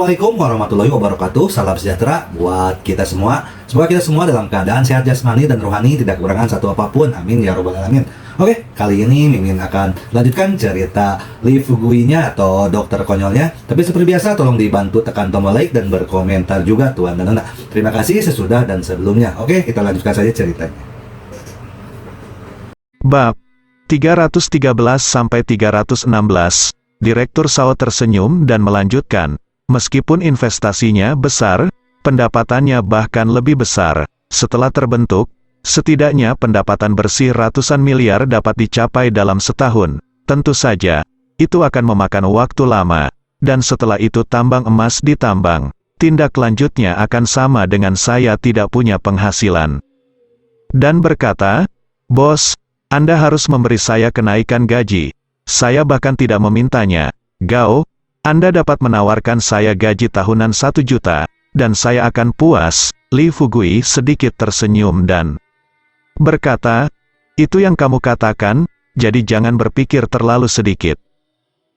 Assalamualaikum warahmatullahi wabarakatuh. Salam sejahtera buat kita semua. Semoga kita semua dalam keadaan sehat jasmani dan rohani, tidak kekurangan satu apapun. Amin ya robbal alamin. Oke, kali ini Mimin akan lanjutkan cerita Lee Fugui-nya atau dokter konyolnya. Tapi seperti biasa, tolong dibantu tekan tombol like dan berkomentar juga tuan dan nona. Terima kasih sesudah dan sebelumnya. Oke, kita lanjutkan saja ceritanya. Bab 313-316. Direktur Sao tersenyum dan melanjutkan, meskipun investasinya besar, pendapatannya bahkan lebih besar. Setelah terbentuk, setidaknya pendapatan bersih ratusan miliar dapat dicapai dalam setahun. Tentu saja, itu akan memakan waktu lama, dan setelah itu tambang emas ditambang. Tindak lanjutnya akan sama dengan saya tidak punya penghasilan. Dan berkata, "Bos, Anda harus memberi saya kenaikan gaji. Saya bahkan tidak memintanya. Gao, Anda dapat menawarkan saya gaji tahunan 1 juta, dan saya akan puas." Lee Fugui sedikit tersenyum dan berkata, "Itu yang kamu katakan, jadi jangan berpikir terlalu sedikit."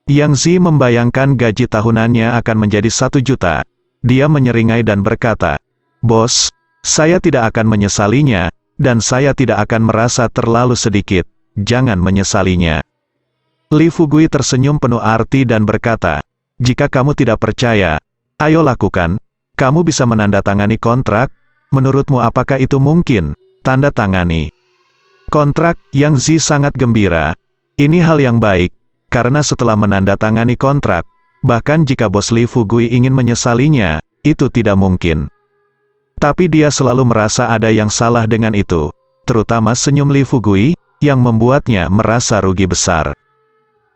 Yang Zi membayangkan gaji tahunannya akan menjadi 1 juta. Dia menyeringai dan berkata, "Bos, saya tidak akan menyesalinya, dan saya tidak akan merasa terlalu sedikit. Jangan menyesalinya." Lee Fugui tersenyum penuh arti dan berkata, "Jika kamu tidak percaya, ayo lakukan. Kamu bisa menandatangani kontrak. Menurutmu apakah itu mungkin?" Tanda tangani kontrak. Yang Zi sangat gembira. Ini hal yang baik, karena setelah menandatangani kontrak, bahkan jika bos Lee Fugui ingin menyesalinya, itu tidak mungkin. Tapi dia selalu merasa ada yang salah dengan itu, terutama senyum Lee Fugui, yang membuatnya merasa rugi besar.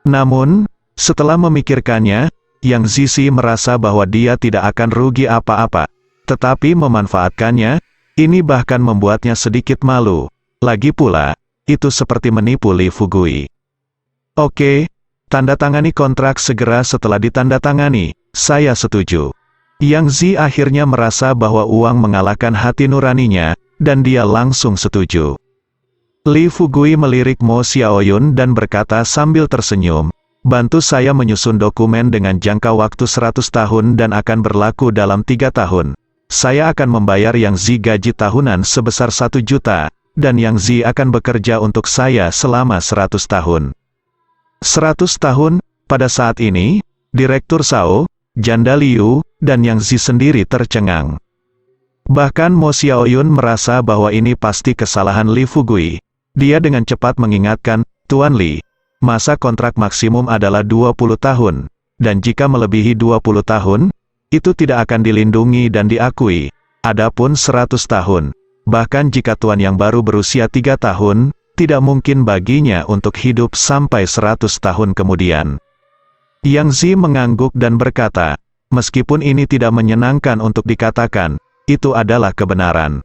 Namun, setelah memikirkannya, Yang Zizi merasa bahwa dia tidak akan rugi apa-apa, tetapi memanfaatkannya, ini bahkan membuatnya sedikit malu. Lagi pula, itu seperti menipu Lee Fugui. "Oke, tanda tangani kontrak segera." Setelah ditandatangani, saya setuju. Yang Zi akhirnya merasa bahwa uang mengalahkan hati nuraninya, dan dia langsung setuju. Lee Fugui melirik Mo Xiaoyun dan berkata sambil tersenyum, "Bantu saya menyusun dokumen dengan jangka waktu 100 tahun dan akan berlaku dalam 3 tahun. Saya akan membayar Yang Zi gaji tahunan sebesar 1 juta, dan Yang Zi akan bekerja untuk saya selama 100 tahun. 100 tahun, pada saat ini, Direktur Sao, Janda Liu, dan Yang Zi sendiri tercengang. Bahkan Mo Xiaoyun merasa bahwa ini pasti kesalahan Lee Fugui. Dia dengan cepat mengingatkan, "Tuan Li, masa kontrak maksimum adalah 20 tahun, dan jika melebihi 20 tahun, itu tidak akan dilindungi dan diakui. Adapun 100 tahun, bahkan jika tuan yang baru berusia 3 tahun, tidak mungkin baginya untuk hidup sampai 100 tahun kemudian." Yang Zi mengangguk dan berkata, "Meskipun ini tidak menyenangkan untuk dikatakan, itu adalah kebenaran."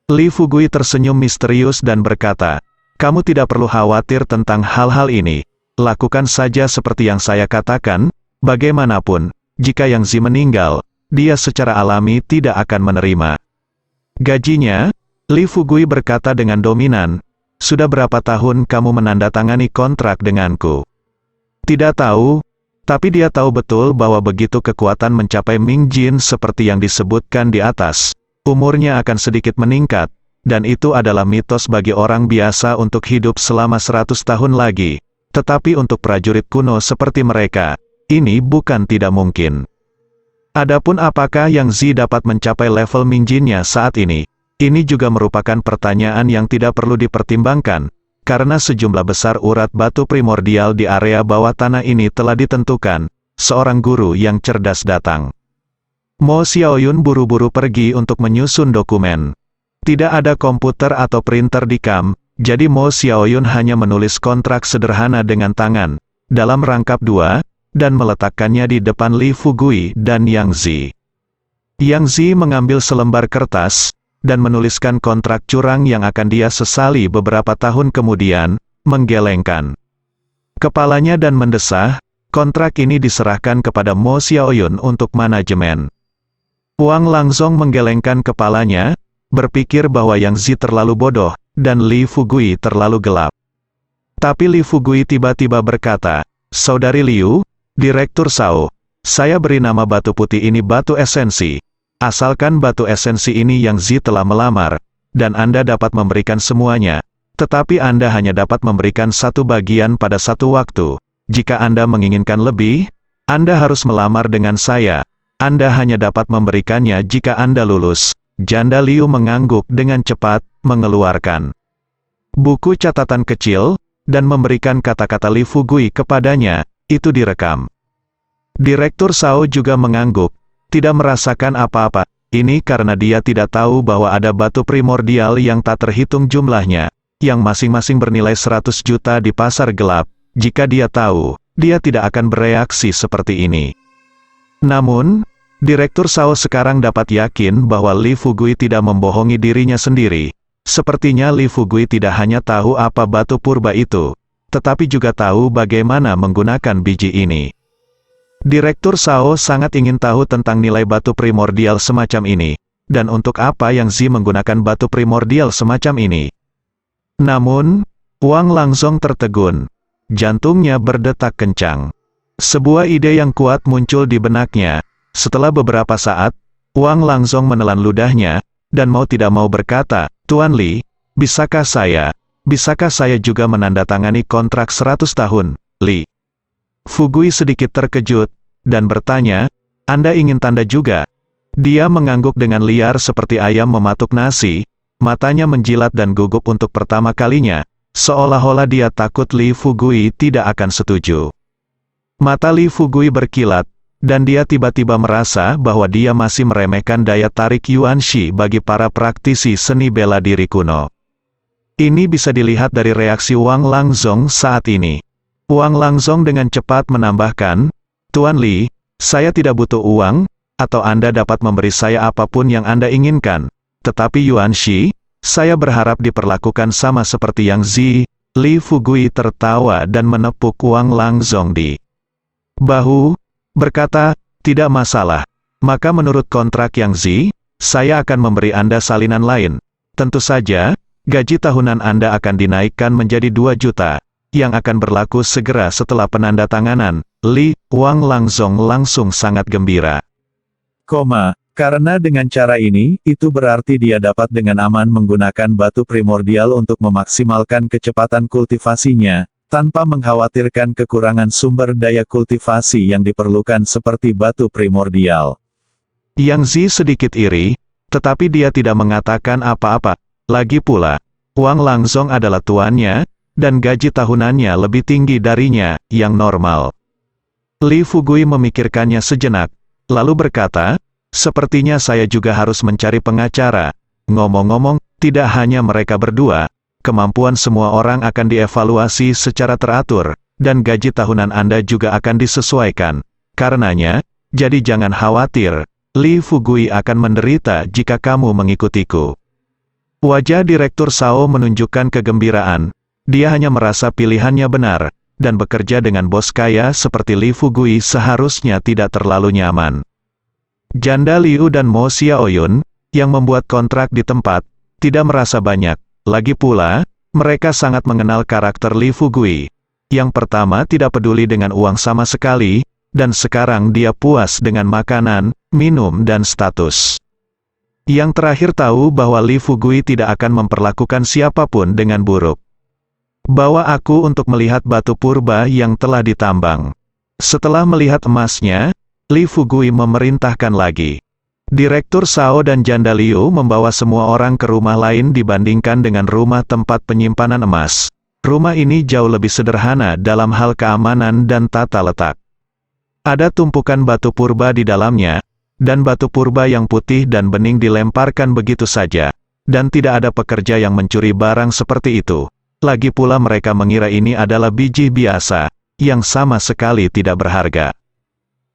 Lee Fugui tersenyum misterius dan berkata, "Kamu tidak perlu khawatir tentang hal-hal ini. Lakukan saja seperti yang saya katakan. Bagaimanapun, jika Yang Zi meninggal, dia secara alami tidak akan menerima gajinya." Lee Fugui berkata dengan dominan, "Sudah berapa tahun kamu menandatangani kontrak denganku?" Tidak tahu, tapi dia tahu betul bahwa begitu kekuatan mencapai Ming Jin seperti yang disebutkan di atas, umurnya akan sedikit meningkat, dan itu adalah mitos bagi orang biasa untuk hidup selama 100 tahun lagi. Tetapi untuk prajurit kuno seperti mereka, ini bukan tidak mungkin. Adapun apakah Yang Zi dapat mencapai level Ming Jinnya saat ini? Ini juga merupakan pertanyaan yang tidak perlu dipertimbangkan, karena sejumlah besar urat batu primordial di area bawah tanah ini telah ditentukan. Seorang guru yang cerdas datang. Mo Xiaoyun buru-buru pergi untuk menyusun dokumen. Tidak ada komputer atau printer di kamp, jadi Mo Xiaoyun hanya menulis kontrak sederhana dengan tangan, dalam rangkap 2, dan meletakkannya di depan Lee Fugui dan Yang Zi. Yang Zi mengambil selembar kertas, dan menuliskan kontrak curang yang akan dia sesali beberapa tahun kemudian, menggelengkan kepalanya dan mendesah. Kontrak ini diserahkan kepada Mo Xiaoyun untuk manajemen. Wang Langzong menggelengkan kepalanya, berpikir bahwa Yang Zi terlalu bodoh, dan Lee Fugui terlalu gelap. Tapi Lee Fugui tiba-tiba berkata, "Saudari Liu, Direktur Sao, Saya beri nama batu putih ini batu esensi. Asalkan batu esensi ini yang Zi telah melamar, dan Anda dapat memberikan semuanya. Tetapi Anda hanya dapat memberikan satu bagian pada satu waktu. Jika Anda menginginkan lebih, Anda harus melamar dengan saya. Anda hanya dapat memberikannya jika Anda lulus. Janda Liu mengangguk dengan cepat, mengeluarkan buku catatan kecil, dan memberikan kata-kata Li Fugui kepadanya. Itu direkam. Direktur Sao juga mengangguk, tidak merasakan apa-apa. Ini karena dia tidak tahu bahwa ada batu primordial yang tak terhitung jumlahnya, yang masing-masing bernilai 100 juta di pasar gelap. Jika dia tahu, dia tidak akan bereaksi seperti ini. Namun, Direktur Sao sekarang dapat yakin bahwa Li Fugui tidak membohongi dirinya sendiri. Sepertinya Li Fugui tidak hanya tahu apa batu purba itu, tetapi juga tahu bagaimana menggunakan biji ini. Direktur Sao sangat ingin tahu tentang nilai batu primordial semacam ini, dan untuk apa yang Zi menggunakan batu primordial semacam ini. Namun, Wang Langzong tertegun. Jantungnya berdetak kencang. Sebuah ide yang kuat muncul di benaknya. Setelah beberapa saat, Wang Langzong menelan ludahnya, dan mau tidak mau berkata, "Tuan Li, bisakah saya juga menandatangani kontrak 100 tahun, Li?" Fugui sedikit terkejut, dan bertanya, "Anda ingin tanda juga?" Dia mengangguk dengan liar seperti ayam mematuk nasi, matanya menjilat dan gugup untuk pertama kalinya, seolah-olah dia takut Li Fugui tidak akan setuju. Mata Li Fugui berkilat, dan dia tiba-tiba merasa bahwa dia masih meremehkan daya tarik Yuan Shi bagi para praktisi seni bela diri kuno. Ini bisa dilihat dari reaksi Wang Langzong saat ini. Wang Langzong dengan cepat menambahkan, "Tuan Li, saya tidak butuh uang, atau Anda dapat memberi saya apapun yang Anda inginkan. Tetapi Yuan Shi, saya berharap diperlakukan sama seperti yang Zi." Li Fugui tertawa dan menepuk Wang Langzong di bahu, berkata, "Tidak masalah. Maka menurut kontrak yang Zi, saya akan memberi Anda salinan lain. Tentu saja, gaji tahunan Anda akan dinaikkan menjadi 2 juta, yang akan berlaku segera setelah penandatanganan." Wang Langzong langsung sangat gembira. Karena dengan cara ini, itu berarti dia dapat dengan aman menggunakan batu primordial untuk memaksimalkan kecepatan kultivasinya, tanpa mengkhawatirkan kekurangan sumber daya kultivasi yang diperlukan seperti batu primordial. Yang Zi sedikit iri, tetapi dia tidak mengatakan apa-apa. Lagi pula, Wang Langzong adalah tuannya, dan gaji tahunannya lebih tinggi darinya, yang normal. Li Fugui memikirkannya sejenak, lalu berkata, "Sepertinya saya juga harus mencari pengacara. Ngomong-ngomong, tidak hanya mereka berdua, kemampuan semua orang akan dievaluasi secara teratur, dan gaji tahunan Anda juga akan disesuaikan. Karenanya, jadi jangan khawatir, Li Fugui akan menderita jika kamu mengikutiku." Wajah Direktur Sao menunjukkan kegembiraan. Dia hanya merasa pilihannya benar, dan bekerja dengan bos kaya seperti Li Fugui seharusnya tidak terlalu nyaman. Janda Liu dan Mo Xiaoyun, yang membuat kontrak di tempat, tidak merasa banyak. Lagi pula, mereka sangat mengenal karakter Li Fugui. Yang pertama tidak peduli dengan uang sama sekali, dan sekarang dia puas dengan makanan, minum dan status. Yang terakhir tahu bahwa Li Fugui tidak akan memperlakukan siapapun dengan buruk. "Bawa aku untuk melihat batu purba yang telah ditambang." Setelah melihat emasnya, Li Fugui memerintahkan lagi. Direktur Sao dan Janda Liu membawa semua orang ke rumah lain dibandingkan dengan rumah tempat penyimpanan emas. Rumah ini jauh lebih sederhana dalam hal keamanan dan tata letak. Ada tumpukan batu purba di dalamnya, dan batu purba yang putih dan bening dilemparkan begitu saja, dan tidak ada pekerja yang mencuri barang seperti itu. Lagi pula mereka mengira ini adalah biji biasa, yang sama sekali tidak berharga.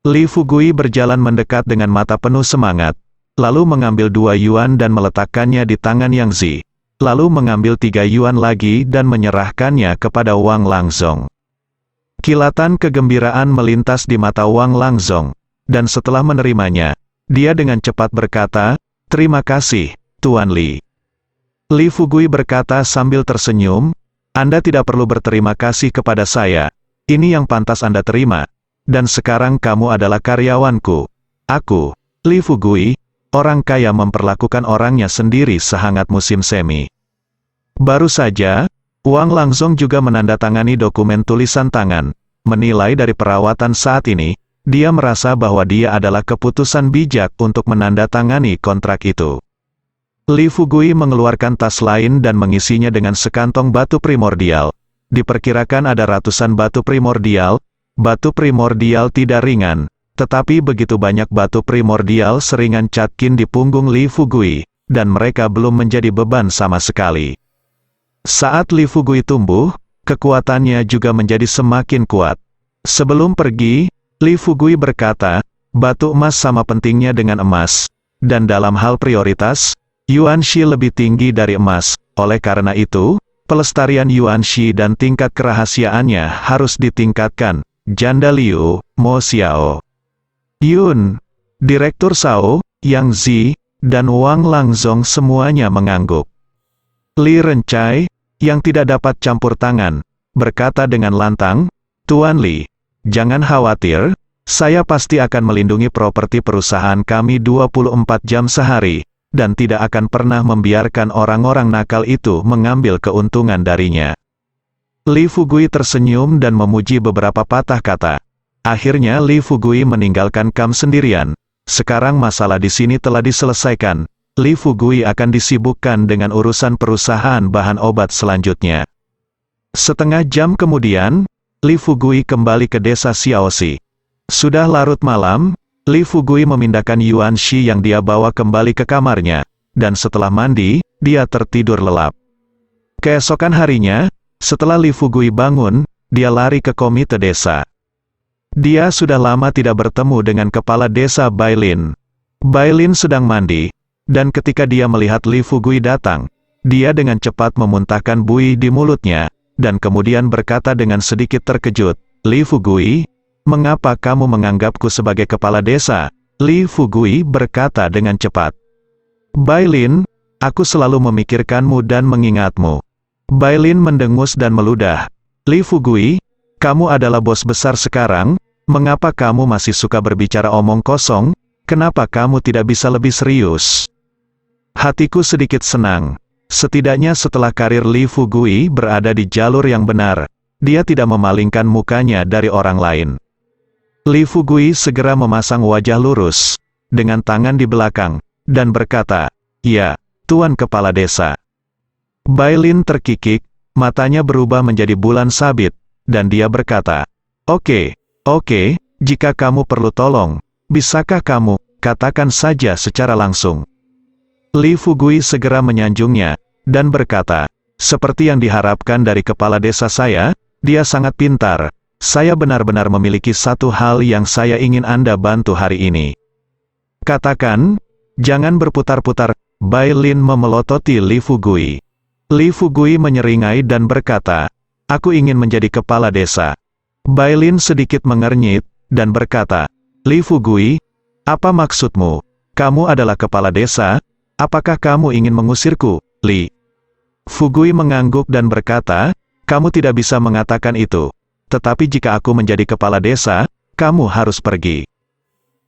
Li Fugui berjalan mendekat dengan mata penuh semangat, lalu mengambil 2 yuan dan meletakkannya di tangan Yang Zi, lalu mengambil 3 yuan lagi dan menyerahkannya kepada Wang Langzong. Kilatan kegembiraan melintas di mata Wang Langzong, dan setelah menerimanya, dia dengan cepat berkata, "Terima kasih, Tuan Li." Li Fugui berkata sambil tersenyum, "Anda tidak perlu berterima kasih kepada saya, ini yang pantas Anda terima." dan sekarang kamu adalah karyawanku. Aku, Li Fugui, orang kaya memperlakukan orangnya sendiri sehangat musim semi. Baru saja, Wang Langzong juga menandatangani dokumen tulisan tangan, menilai dari perawatan saat ini, dia merasa bahwa dia adalah keputusan bijak untuk menandatangani kontrak itu. Li Fugui mengeluarkan tas lain dan mengisinya dengan sekantong batu primordial. Diperkirakan ada ratusan batu primordial. Batu primordial tidak ringan, tetapi begitu banyak batu primordial seringan catkin di punggung Li Fugui, dan mereka belum menjadi beban sama sekali. Saat Li Fugui tumbuh, kekuatannya juga menjadi semakin kuat. Sebelum pergi, Li Fugui berkata, batu emas sama pentingnya dengan emas, dan dalam hal prioritas, Yuanxi lebih tinggi dari emas. Oleh karena itu, pelestarian Yuanxi dan tingkat kerahasiaannya harus ditingkatkan. Janda Liu, Mo Xiao, Yun, Direktur Sao, Yang Zi, dan Wang Langzong semuanya mengangguk. Li Rencai, yang tidak dapat campur tangan, berkata dengan lantang, Tuan Li, jangan khawatir, saya pasti akan melindungi properti perusahaan kami 24 jam sehari, dan tidak akan pernah membiarkan orang-orang nakal itu mengambil keuntungan darinya. Li Fugui tersenyum dan memuji beberapa patah kata. Akhirnya Li Fugui meninggalkan kamp sendirian. Sekarang masalah di sini telah diselesaikan. Li Fugui akan disibukkan dengan urusan perusahaan bahan obat selanjutnya. Setengah jam kemudian, Li Fugui kembali ke desa Xiaoxi. Sudah larut malam, Li Fugui memindahkan Yuanxi yang dia bawa kembali ke kamarnya, dan setelah mandi, dia tertidur lelap. Keesokan harinya, setelah Li Fugui bangun, dia lari ke komite desa. Dia sudah lama tidak bertemu dengan kepala desa Bailin. Bailin sedang mandi, dan ketika dia melihat Li Fugui datang, dia dengan cepat memuntahkan buih di mulutnya, dan kemudian berkata dengan sedikit terkejut, Li Fugui, mengapa kamu menganggapku sebagai kepala desa? Li Fugui berkata dengan cepat. Bailin, aku selalu memikirkanmu dan mengingatmu. Bailin mendengus dan meludah. Li Fugui, kamu adalah bos besar sekarang, mengapa kamu masih suka berbicara omong kosong? Kenapa kamu tidak bisa lebih serius? Hatiku sedikit senang. Setidaknya setelah karir Li Fugui berada di jalur yang benar, dia tidak memalingkan mukanya dari orang lain. Li Fugui segera memasang wajah lurus, dengan tangan di belakang, dan berkata, ya, Tuan Kepala Desa. Bailin terkikik, matanya berubah menjadi bulan sabit, dan dia berkata, Oke, jika kamu perlu tolong, bisakah kamu, katakan saja secara langsung. Li Fugui segera menyanjungnya, dan berkata, seperti yang diharapkan dari kepala desa saya, dia sangat pintar. Saya benar-benar memiliki satu hal yang saya ingin Anda bantu hari ini. Katakan, jangan berputar-putar. Bailin memelototi Li Fugui. Li Fugui menyeringai dan berkata, aku ingin menjadi kepala desa. Bailin sedikit mengernyit, dan berkata, Li Fugui, apa maksudmu? Kamu adalah kepala desa, apakah kamu ingin mengusirku, Li? Fugui mengangguk dan berkata, kamu tidak bisa mengatakan itu. Tetapi jika aku menjadi kepala desa, kamu harus pergi.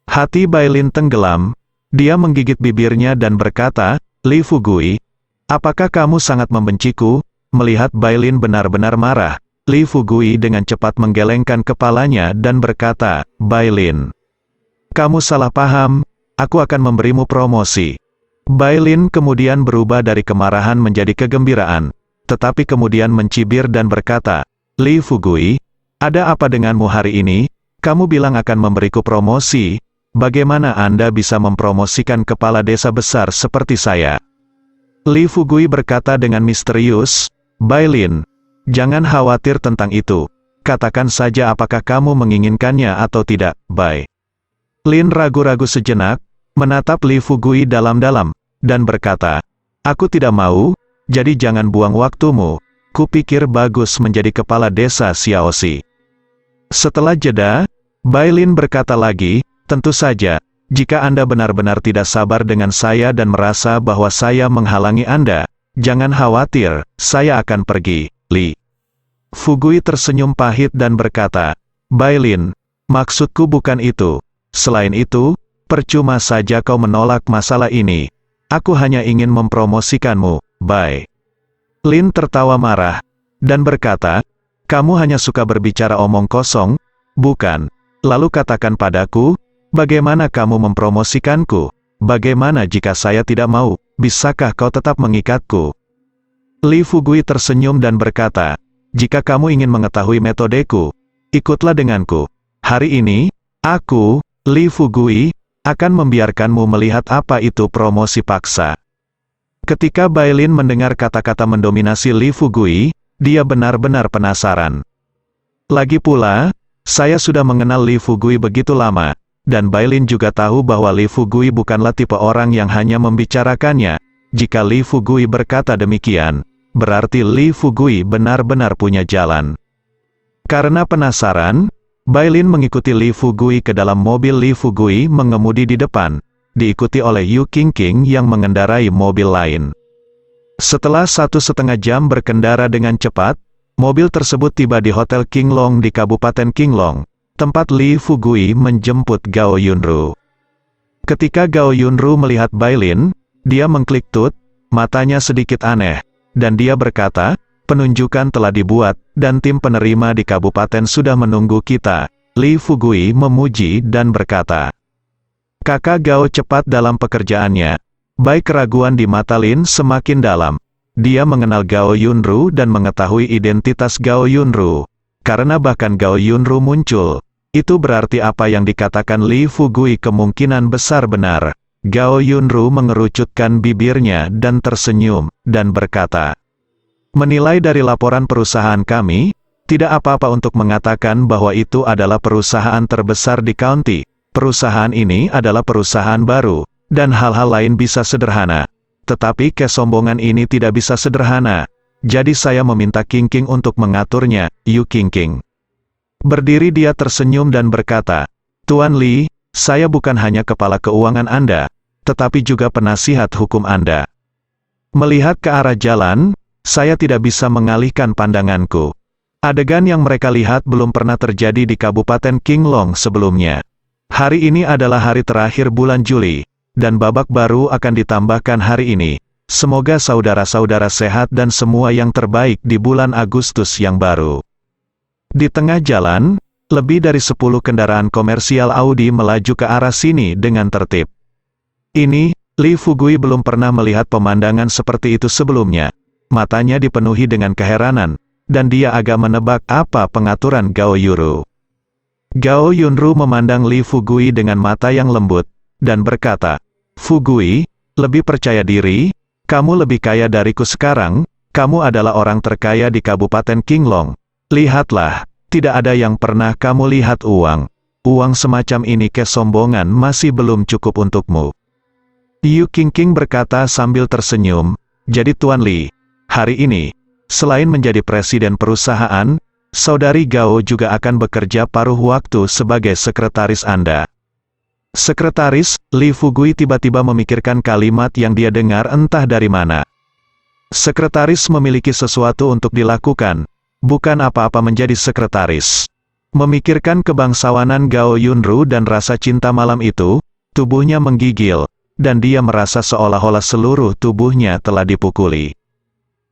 Hati Bailin tenggelam, dia menggigit bibirnya dan berkata, Li Fugui, apakah kamu sangat membenciku? Melihat Bailin benar-benar marah, Li Fugui dengan cepat menggelengkan kepalanya dan berkata, Bailin, kamu salah paham, aku akan memberimu promosi. Bailin kemudian berubah dari kemarahan menjadi kegembiraan, tetapi kemudian mencibir dan berkata, Li Fugui, ada apa denganmu hari ini? Kamu bilang akan memberiku promosi, bagaimana Anda bisa mempromosikan kepala desa besar seperti saya? Li Fugui berkata dengan misterius, Bailin, jangan khawatir tentang itu. Katakan saja apakah kamu menginginkannya atau tidak, Bai. Lin ragu-ragu sejenak, menatap Li Fugui dalam-dalam, dan berkata, aku tidak mau, jadi jangan buang waktumu. Kupikir bagus menjadi kepala desa Xiaoxi. Setelah jeda, Bailin berkata lagi, tentu saja, jika Anda benar-benar tidak sabar dengan saya dan merasa bahwa saya menghalangi Anda, jangan khawatir, saya akan pergi, Li. Fugui tersenyum pahit dan berkata, Bailin, Maksudku bukan itu. Selain itu, percuma saja kau menolak masalah ini. Aku hanya ingin mempromosikanmu, bye. Lin tertawa marah, dan berkata, kamu hanya suka berbicara omong kosong, bukan? Lalu katakan padaku, bagaimana kamu mempromosikanku? Bagaimana jika saya tidak mau, bisakah kau tetap mengikatku? Li Fugui tersenyum dan berkata, jika kamu ingin mengetahui metodeku, ikutlah denganku. Hari ini, aku, Li Fugui, akan membiarkanmu melihat apa itu promosi paksa. Ketika Bailin mendengar kata-kata mendominasi Li Fugui, dia benar-benar penasaran. Lagi pula, saya sudah mengenal Li Fugui begitu lama, dan Bailin juga tahu bahwa Li Fugui bukanlah tipe orang yang hanya membicarakannya. Jika Li Fugui berkata demikian, berarti Li Fugui benar-benar punya jalan. Karena penasaran, Bailin mengikuti Li Fugui ke dalam mobil. Li Fugui mengemudi di depan, diikuti oleh Yu Qingqing yang mengendarai mobil lain. Setelah 1,5 jam berkendara dengan cepat, mobil tersebut tiba di Hotel Qinglong di Kabupaten Qinglong, tempat Li Fugui menjemput Gao Yunru. Ketika Gao Yunru melihat Bailin, dia mengklik tut, matanya sedikit aneh, dan dia berkata, penunjukan telah dibuat, dan tim penerima di kabupaten sudah menunggu kita. Li Fugui memuji dan berkata, kakak Gao cepat dalam pekerjaannya. Baik keraguan di mata Lin semakin dalam. Dia mengenal Gao Yunru dan mengetahui identitas Gao Yunru. Karena bahkan Gao Yunru muncul, itu berarti apa yang dikatakan Li Fugui kemungkinan besar benar. Gao Yunru mengerucutkan bibirnya dan tersenyum, dan berkata, menilai dari laporan perusahaan kami, tidak apa-apa untuk mengatakan bahwa itu adalah perusahaan terbesar di county. Perusahaan ini adalah perusahaan baru, dan hal-hal lain bisa sederhana. Tetapi kesombongan ini tidak bisa sederhana. Jadi saya meminta Qingqing untuk mengaturnya, Yu Qingqing. Berdiri dia tersenyum dan berkata, Tuan Li, saya bukan hanya kepala keuangan Anda, tetapi juga penasihat hukum Anda. Melihat ke arah jalan, saya tidak bisa mengalihkan pandanganku. Adegan yang mereka lihat belum pernah terjadi di Kabupaten Qinglong sebelumnya. Hari ini adalah hari terakhir bulan Juli, dan babak baru akan ditambahkan hari ini. Semoga saudara-saudara sehat dan semua yang terbaik di bulan Agustus yang baru. Di tengah jalan, lebih dari 10 kendaraan komersial Audi melaju ke arah sini dengan tertib. Ini, Li Fugui belum pernah melihat pemandangan seperti itu sebelumnya. Matanya dipenuhi dengan keheranan, dan dia agak menebak apa pengaturan Gao Yunru. Gao Yunru memandang Li Fugui dengan mata yang lembut, dan berkata, Fugui, lebih percaya diri, kamu lebih kaya dariku sekarang, kamu adalah orang terkaya di Kabupaten Qinglong. Lihatlah, tidak ada yang pernah kamu lihat uang. Uang semacam ini kesombongan masih belum cukup untukmu. Yu Qingqing berkata sambil tersenyum, jadi Tuan Li, hari ini, selain menjadi presiden perusahaan, Saudari Gao juga akan bekerja paruh waktu sebagai sekretaris Anda. Sekretaris, Li Fugui tiba-tiba memikirkan kalimat yang dia dengar entah dari mana. Sekretaris memiliki sesuatu untuk dilakukan, bukan apa-apa menjadi sekretaris. Memikirkan kebangsawanan Gao Yunru dan rasa cinta malam itu, tubuhnya menggigil, dan dia merasa seolah-olah seluruh tubuhnya telah dipukuli.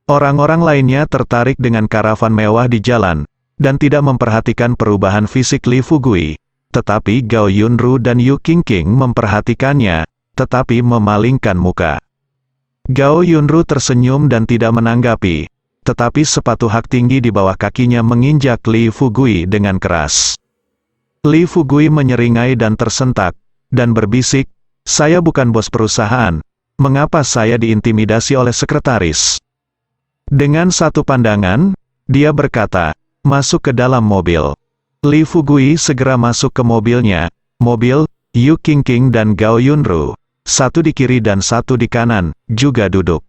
Orang-orang lainnya tertarik dengan karavan mewah di jalan, dan tidak memperhatikan perubahan fisik Li Fugui. Tetapi Gao Yunru dan Yu Qingqing memperhatikannya, tetapi memalingkan muka. Gao Yunru tersenyum dan tidak menanggapi, tetapi sepatu hak tinggi di bawah kakinya menginjak Li Fugui dengan keras. Li Fugui menyeringai dan tersentak, dan berbisik, saya bukan bos perusahaan, mengapa saya diintimidasi oleh sekretaris? Dengan satu pandangan, dia berkata, masuk ke dalam mobil. Li Fugui segera masuk ke mobilnya, mobil, Yu Qingqing dan Gao Yunru, satu di kiri dan satu di kanan, juga duduk.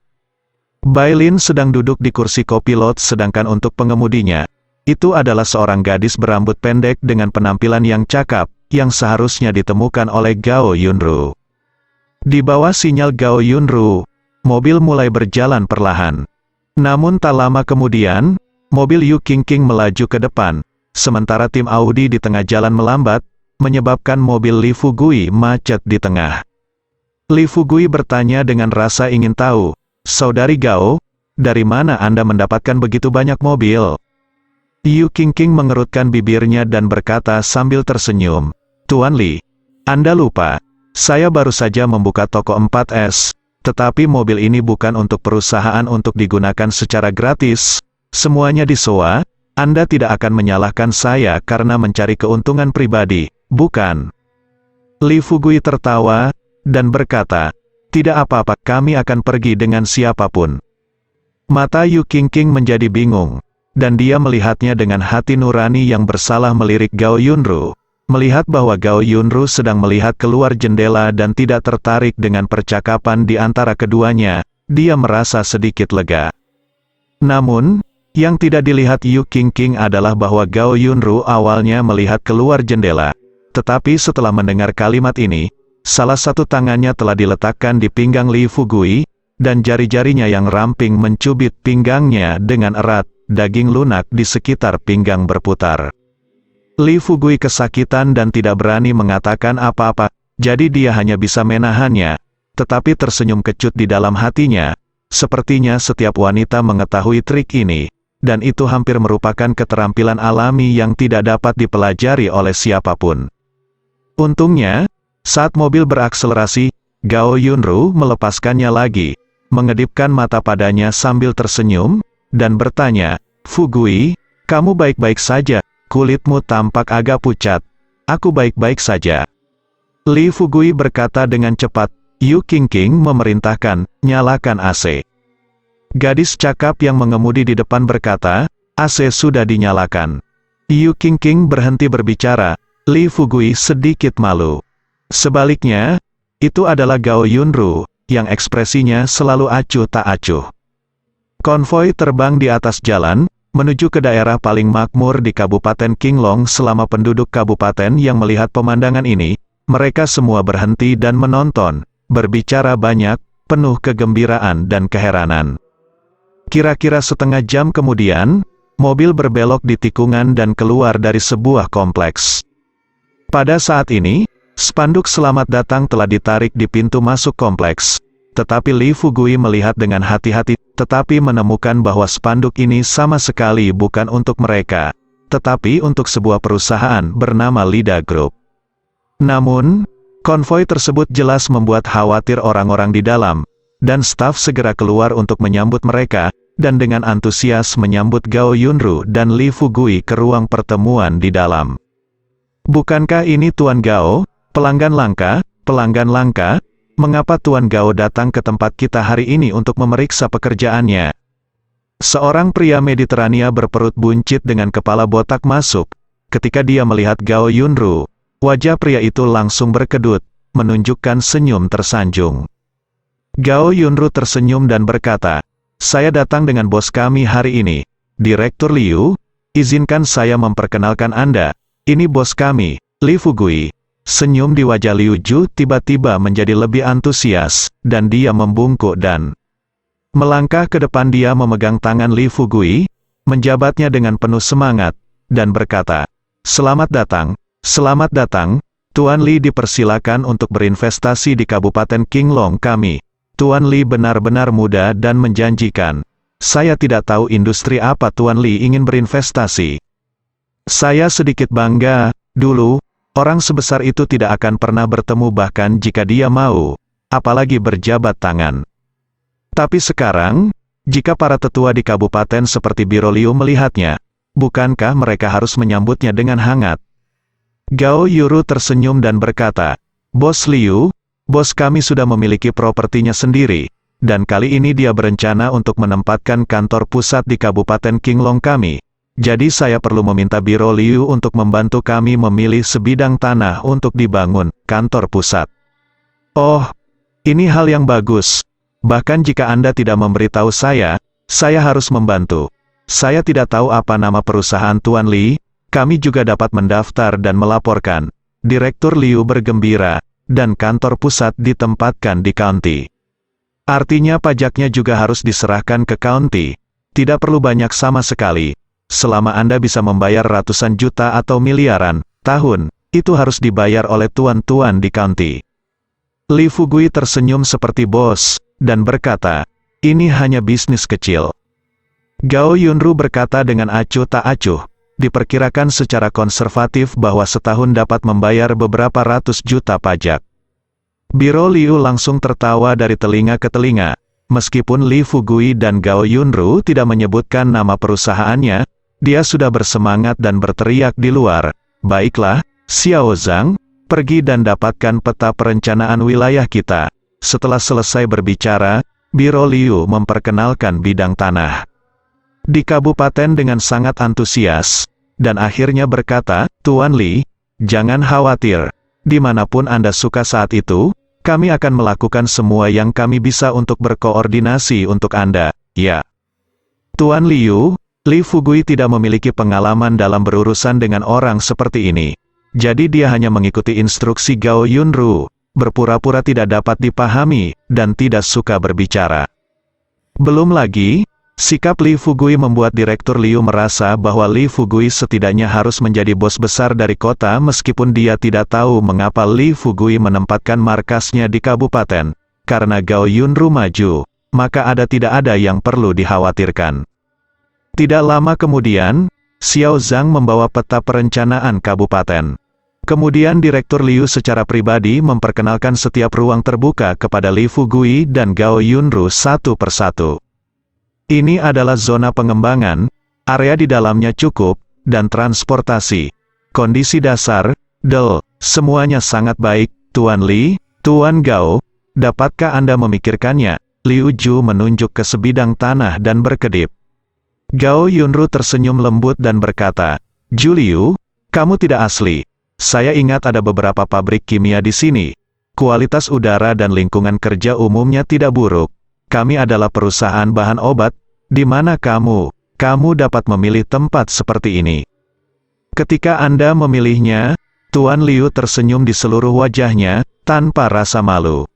Bailin sedang duduk di kursi kopilot sedangkan untuk pengemudinya, itu adalah seorang gadis berambut pendek dengan penampilan yang cakap, yang seharusnya ditemukan oleh Gao Yunru. Di bawah sinyal Gao Yunru, mobil mulai berjalan perlahan. Namun tak lama kemudian, mobil Yu Qingqing melaju ke depan, sementara tim Audi di tengah jalan melambat, menyebabkan mobil Li Fugui macet di tengah. Li Fugui bertanya dengan rasa ingin tahu, "Saudari Gao, dari mana Anda mendapatkan begitu banyak mobil?" Yu Qingqing mengerutkan bibirnya dan berkata sambil tersenyum, "Tuan Li, Anda lupa, saya baru saja membuka toko 4S, tetapi mobil ini bukan untuk perusahaan untuk digunakan secara gratis, semuanya disewa. Anda tidak akan menyalahkan saya karena mencari keuntungan pribadi, bukan?" Li Fugui tertawa, dan berkata, "Tidak apa-apa, kami akan pergi dengan siapapun." Mata Yu Qingqing menjadi bingung, dan dia melihatnya dengan hati nurani yang bersalah melirik Gao Yunru. Melihat bahwa Gao Yunru sedang melihat keluar jendela dan tidak tertarik dengan percakapan di antara keduanya, dia merasa sedikit lega. Namun, yang tidak dilihat Yu Qingqing adalah bahwa Gao Yunru awalnya melihat keluar jendela. Tetapi setelah mendengar kalimat ini, salah satu tangannya telah diletakkan di pinggang Li Fugui, dan jari-jarinya yang ramping mencubit pinggangnya dengan erat, daging lunak di sekitar pinggang berputar. Li Fugui kesakitan dan tidak berani mengatakan apa-apa, jadi dia hanya bisa menahannya, tetapi tersenyum kecut di dalam hatinya. Sepertinya setiap wanita mengetahui trik ini, dan itu hampir merupakan keterampilan alami yang tidak dapat dipelajari oleh siapapun. Untungnya, saat mobil berakselerasi, Gao Yunru melepaskannya lagi, mengedipkan mata padanya sambil tersenyum, dan bertanya, "Fugui, kamu baik-baik saja? Kulitmu tampak agak pucat." "Aku baik-baik saja." Li Fugui berkata dengan cepat. Yu Qingqing memerintahkan, "Nyalakan AC." Gadis cakap yang mengemudi di depan berkata, "AC sudah dinyalakan." Yu Qingqing berhenti berbicara. Li Fugui sedikit malu. Sebaliknya, itu adalah Gao Yunru, yang ekspresinya selalu acuh tak acuh. Konvoi terbang di atas jalan, menuju ke daerah paling makmur di Kabupaten Qinglong. Selama penduduk kabupaten yang melihat pemandangan ini, mereka semua berhenti dan menonton, berbicara banyak, penuh kegembiraan dan keheranan. Kira-kira setengah jam kemudian, mobil berbelok di tikungan dan keluar dari sebuah kompleks. Pada saat ini, spanduk "Selamat Datang" telah ditarik di pintu masuk kompleks. Tetapi Li Fugui melihat dengan hati-hati, tetapi menemukan bahwa spanduk ini sama sekali bukan untuk mereka, tetapi untuk sebuah perusahaan bernama Lida Group. Namun, konvoi tersebut jelas membuat khawatir orang-orang di dalam, dan staf segera keluar untuk menyambut mereka, dan dengan antusias menyambut Gao Yunru dan Li Fugui ke ruang pertemuan di dalam. "Bukankah ini Tuan Gao, pelanggan langka, pelanggan langka? Mengapa Tuan Gao datang ke tempat kita hari ini untuk memeriksa pekerjaannya?" Seorang pria Mediterania berperut buncit dengan kepala botak masuk. Ketika dia melihat Gao Yunru, wajah pria itu langsung berkedut, menunjukkan senyum tersanjung. Gao Yunru tersenyum dan berkata, "Saya datang dengan bos kami hari ini, Direktur Liu. Izinkan saya memperkenalkan Anda. Ini bos kami, Li Fugui." Senyum di wajah Liu Ju tiba-tiba menjadi lebih antusias, dan dia membungkuk dan melangkah ke depan. Dia memegang tangan Li Fugui, menjabatnya dengan penuh semangat, dan berkata, selamat datang, Tuan Li dipersilakan untuk berinvestasi di Kabupaten Qinglong kami. Tuan Li benar-benar muda dan menjanjikan. Saya tidak tahu industri apa Tuan Li ingin berinvestasi. Saya sedikit bangga, dulu, orang sebesar itu tidak akan pernah bertemu bahkan jika dia mau, apalagi berjabat tangan. Tapi sekarang, jika para tetua di kabupaten seperti Biro Liu melihatnya, bukankah mereka harus menyambutnya dengan hangat? Gao Yuru tersenyum dan berkata, Bos Liu, bos kami sudah memiliki propertinya sendiri, dan kali ini dia berencana untuk menempatkan kantor pusat di Kabupaten Qinglong kami. Jadi saya perlu meminta Biro Liu untuk membantu kami memilih sebidang tanah untuk dibangun kantor pusat. Oh, ini hal yang bagus. Bahkan jika Anda tidak memberitahu saya harus membantu. Saya tidak tahu apa nama perusahaan Tuan Li, kami juga dapat mendaftar dan melaporkan. Direktur Liu bergembira, dan kantor pusat ditempatkan di county. Artinya pajaknya juga harus diserahkan ke county. Tidak perlu banyak sama sekali. selama Anda bisa membayar ratusan juta atau miliaran tahun, itu harus dibayar oleh tuan-tuan di county. Li Fugui tersenyum seperti bos, dan berkata, ini hanya bisnis kecil. Gao Yunru berkata dengan acuh tak acuh, diperkirakan secara konservatif bahwa setahun dapat membayar beberapa ratus juta pajak. Biro Liu langsung tertawa dari telinga ke telinga. Meskipun Li Fugui dan Gao Yunru tidak menyebutkan nama perusahaannya, dia sudah bersemangat dan berteriak di luar, baiklah, Xiao Zhang, pergi dan dapatkan peta perencanaan wilayah kita. Setelah selesai berbicara, Biro Liu memperkenalkan bidang tanah di kabupaten dengan sangat antusias, dan akhirnya berkata, Tuan Li, jangan khawatir, dimanapun Anda suka saat itu, kami akan melakukan semua yang kami bisa untuk berkoordinasi untuk Anda, ya. Tuan Liu, Li Fugui tidak memiliki pengalaman dalam berurusan dengan orang seperti ini. Jadi dia hanya mengikuti instruksi Gao Yunru, berpura-pura tidak dapat dipahami, dan tidak suka berbicara. Belum lagi, sikap Li Fugui membuat Direktur Liu merasa bahwa Li Fugui setidaknya harus menjadi bos besar dari kota meskipun dia tidak tahu mengapa Li Fugui menempatkan markasnya di kabupaten. Karena Gao Yunru maju, maka tidak ada yang perlu dikhawatirkan. Tidak lama kemudian, Xiao Zhang membawa peta perencanaan kabupaten. Kemudian Direktur Liu secara pribadi memperkenalkan setiap ruang terbuka kepada Li Fugui dan Gao Yunru satu persatu. Ini adalah zona pengembangan, area di dalamnya cukup, dan transportasi. Kondisi dasar, semuanya sangat baik, Tuan Li, Tuan Gao, dapatkah Anda memikirkannya? Liu Ju menunjuk ke sebidang tanah dan berkedip. Gao Yunru tersenyum lembut dan berkata, Ju Liu, kamu tidak asli. Saya ingat ada beberapa pabrik kimia di sini. Kualitas udara dan lingkungan kerja umumnya tidak buruk. Kami adalah perusahaan bahan obat. Di mana kamu dapat memilih tempat seperti ini. Ketika Anda memilihnya, Tuan Liu tersenyum di seluruh wajahnya, tanpa rasa malu.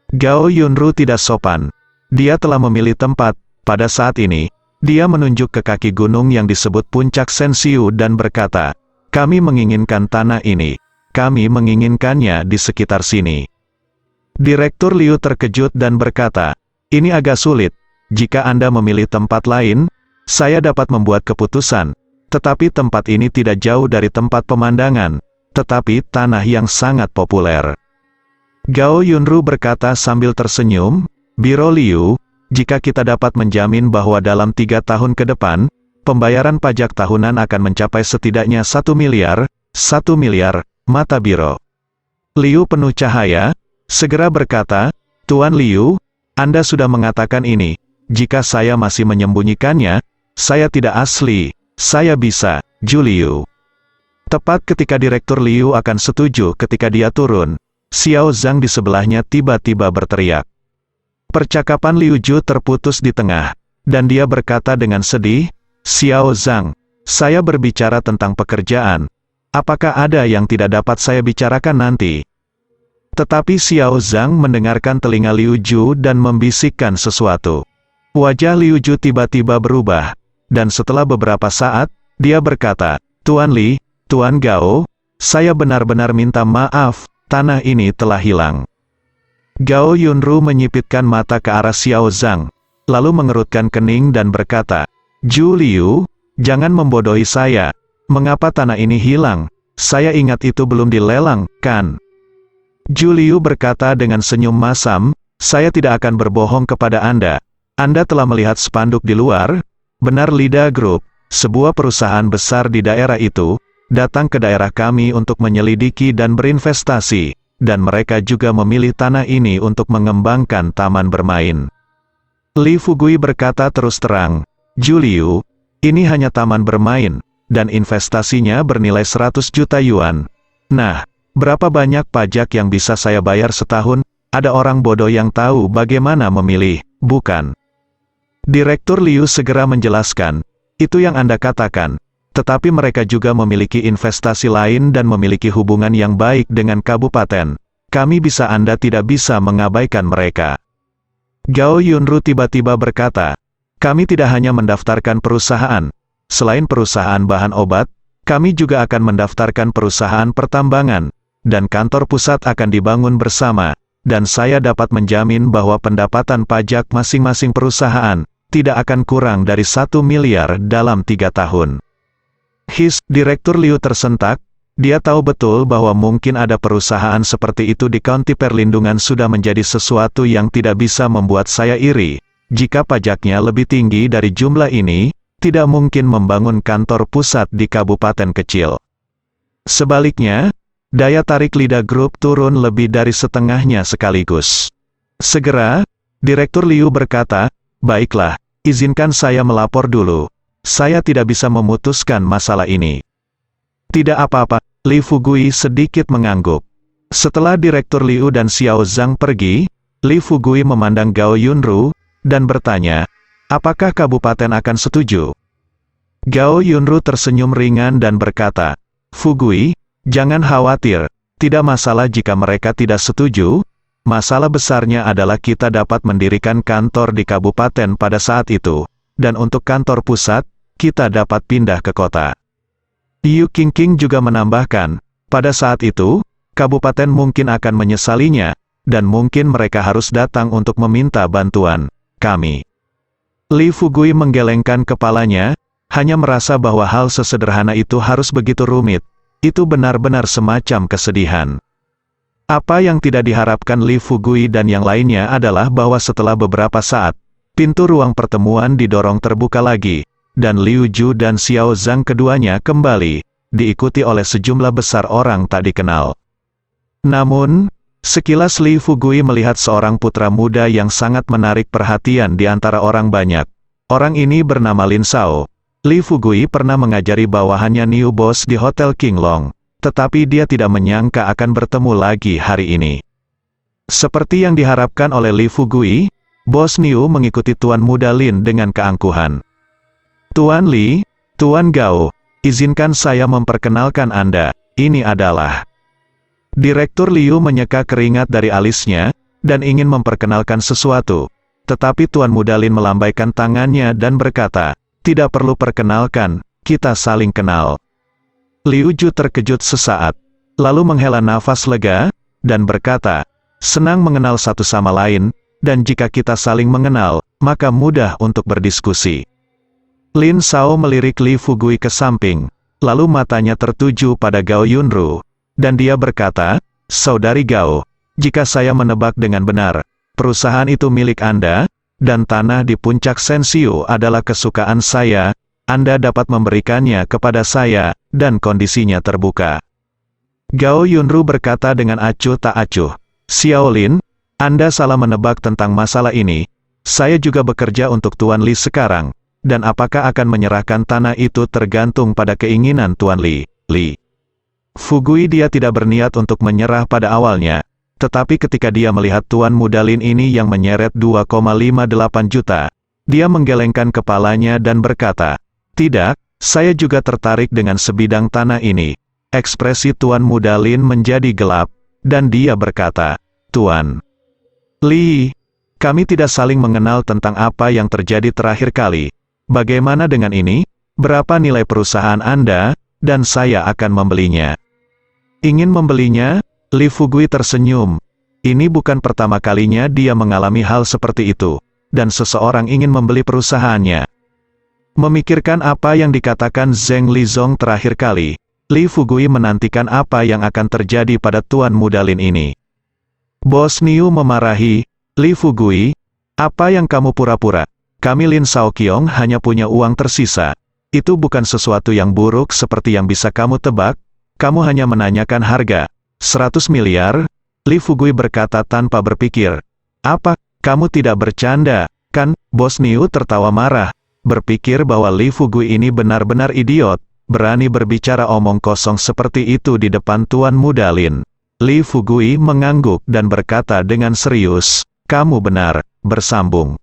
Gao Yunru tidak sopan. Dia telah memilih tempat. Pada saat ini, dia menunjuk ke kaki gunung yang disebut Puncak Sensiu dan berkata, kami menginginkan tanah ini. Kami menginginkannya di sekitar sini. Direktur Liu terkejut dan berkata, ini agak sulit. Jika Anda memilih tempat lain, saya dapat membuat keputusan. Tetapi tempat ini tidak jauh dari tempat pemandangan. Tetapi tanah yang sangat populer. Gao Yunru berkata sambil tersenyum, Biro Liu, jika kita dapat menjamin bahwa dalam 3 tahun ke depan, pembayaran pajak tahunan akan mencapai setidaknya 1 miliar, mata biro. Liu penuh cahaya, segera berkata, Tuan Liu, Anda sudah mengatakan ini, jika saya masih menyembunyikannya, saya tidak asli, saya bisa, Ju Liu. Tepat ketika Direktur Liu akan setuju ketika dia turun, Xiao Zhang di sebelahnya tiba-tiba berteriak. Percakapan Liu Ju terputus di tengah, dan dia berkata dengan sedih, Xiao Zhang, saya berbicara tentang pekerjaan. Apakah ada yang tidak dapat saya bicarakan nanti? Tetapi Xiao Zhang mendengarkan telinga Liu Ju dan membisikkan sesuatu. Wajah Liu Ju tiba-tiba berubah, dan setelah beberapa saat, dia berkata, Tuan Li, Tuan Gao, saya benar-benar minta maaf, tanah ini telah hilang. Gao Yunru menyipitkan mata ke arah Xiao Zhang, lalu mengerutkan kening dan berkata, Ju Liu, jangan membodohi saya. Mengapa tanah ini hilang? Saya ingat itu belum dilelang, kan? Ju Liu berkata dengan senyum masam, saya tidak akan berbohong kepada Anda. Anda telah melihat spanduk di luar? Benar Lida Group, sebuah perusahaan besar di daerah itu, datang ke daerah kami untuk menyelidiki dan berinvestasi. Dan mereka juga memilih tanah ini untuk mengembangkan taman bermain. Li Fugui berkata terus terang, Ju Liu, ini hanya taman bermain, dan investasinya bernilai 100 juta yuan. Nah, berapa banyak pajak yang bisa saya bayar setahun? Ada orang bodoh yang tahu bagaimana memilih, bukan? Direktur Liu segera menjelaskan, itu yang Anda katakan. Tetapi mereka juga memiliki investasi lain dan memiliki hubungan yang baik dengan kabupaten. Anda tidak bisa mengabaikan mereka. Gao Yunru tiba-tiba berkata, kami tidak hanya mendaftarkan perusahaan. selain perusahaan bahan obat, kami juga akan mendaftarkan perusahaan pertambangan, dan kantor pusat akan dibangun bersama, dan saya dapat menjamin bahwa pendapatan pajak masing-masing perusahaan tidak akan kurang dari 1 miliar dalam 3 tahun. Direktur Liu tersentak. Dia tahu betul bahwa mungkin ada perusahaan seperti itu di County Perlindungan sudah menjadi sesuatu yang tidak bisa membuat saya iri. Jika pajaknya lebih tinggi dari jumlah ini, tidak mungkin membangun kantor pusat di kabupaten kecil. Sebaliknya, daya tarik Lida Group turun lebih dari setengahnya sekaligus. Segera, Direktur Liu berkata, "Baiklah, izinkan saya melapor dulu. Saya tidak bisa memutuskan masalah ini." "Tidak apa-apa," Li Fugui sedikit mengangguk. Setelah Direktur Liu dan Xiao Zhang pergi, Li Fugui memandang Gao Yunru, dan bertanya, "Apakah kabupaten akan setuju?" Gao Yunru tersenyum ringan dan berkata, "Fugui, jangan khawatir, tidak masalah jika mereka tidak setuju. Masalah besarnya adalah kita dapat mendirikan kantor di kabupaten pada saat itu, dan untuk kantor pusat, kita dapat pindah ke kota." Yu Qingqing juga menambahkan, pada saat itu, kabupaten mungkin akan menyesalinya, dan mungkin mereka harus datang untuk meminta bantuan kami. Li Fugui menggelengkan kepalanya, hanya merasa bahwa hal sesederhana itu harus begitu rumit. Itu benar-benar semacam kesedihan. Apa yang tidak diharapkan Li Fugui dan yang lainnya adalah bahwa setelah beberapa saat, pintu ruang pertemuan didorong terbuka lagi, dan Liu Ju dan Xiao Zhang keduanya kembali, diikuti oleh sejumlah besar orang tak dikenal. Namun, sekilas Li Fugui melihat seorang putra muda yang sangat menarik perhatian di antara orang banyak. Orang ini bernama Lin Shao. Li Fugui pernah mengajari bawahannya New Boss di Hotel King Long, tetapi dia tidak menyangka akan bertemu lagi hari ini. Seperti yang diharapkan oleh Li Fugui, Bos New mengikuti Tuan Muda Lin dengan keangkuhan. "Tuan Li, Tuan Gao, izinkan saya memperkenalkan Anda, ini adalah..." Direktur Liu menyeka keringat dari alisnya, dan ingin memperkenalkan sesuatu. Tetapi Tuan Muda Lin melambaikan tangannya dan berkata, "Tidak perlu perkenalkan, kita saling kenal." Liu Ju terkejut sesaat, lalu menghela nafas lega, dan berkata, "Senang mengenal satu sama lain, dan jika kita saling mengenal, maka mudah untuk berdiskusi." Lin Shao melirik Li Fugui ke samping, lalu matanya tertuju pada Gao Yunru, dan dia berkata, "Saudari Gao, jika saya menebak dengan benar, perusahaan itu milik Anda, dan tanah di puncak Sensiu adalah kesukaan saya, Anda dapat memberikannya kepada saya, dan kondisinya terbuka." Gao Yunru berkata dengan acuh tak acuh, "Xiao Lin, Anda salah menebak tentang masalah ini. Saya juga bekerja untuk Tuan Li sekarang, dan apakah akan menyerahkan tanah itu tergantung pada keinginan Tuan Li." Fugui dia tidak berniat untuk menyerah pada awalnya, tetapi ketika dia melihat Tuan Muda Lin ini yang menyeret 2,58 juta, dia menggelengkan kepalanya dan berkata, "Tidak, saya juga tertarik dengan sebidang tanah ini." Ekspresi Tuan Muda Lin menjadi gelap, dan dia berkata, "Tuan Li, kami tidak saling mengenal tentang apa yang terjadi terakhir kali. Bagaimana dengan ini? Berapa nilai perusahaan Anda, dan saya akan membelinya." Ingin membelinya? Li Fugui tersenyum. Ini bukan pertama kalinya dia mengalami hal seperti itu, dan seseorang ingin membeli perusahaannya. Memikirkan apa yang dikatakan Zheng Lizong terakhir kali, Li Fugui menantikan apa yang akan terjadi pada Tuan Muda Lin ini. Bos Niu memarahi, "Li Fugui, apa yang kamu pura-pura? Kami Lin Shaoqiong hanya punya uang tersisa. Itu bukan sesuatu yang buruk seperti yang bisa kamu tebak. Kamu hanya menanyakan harga 100 miliar, Li Fugui berkata tanpa berpikir. "Apa, kamu tidak bercanda, kan?" Bos Niu tertawa marah, berpikir bahwa Li Fugui ini benar-benar idiot, berani berbicara omong kosong seperti itu di depan Tuan Muda Lin. Li Fugui mengangguk dan berkata dengan serius, "Kamu benar." Bersambung.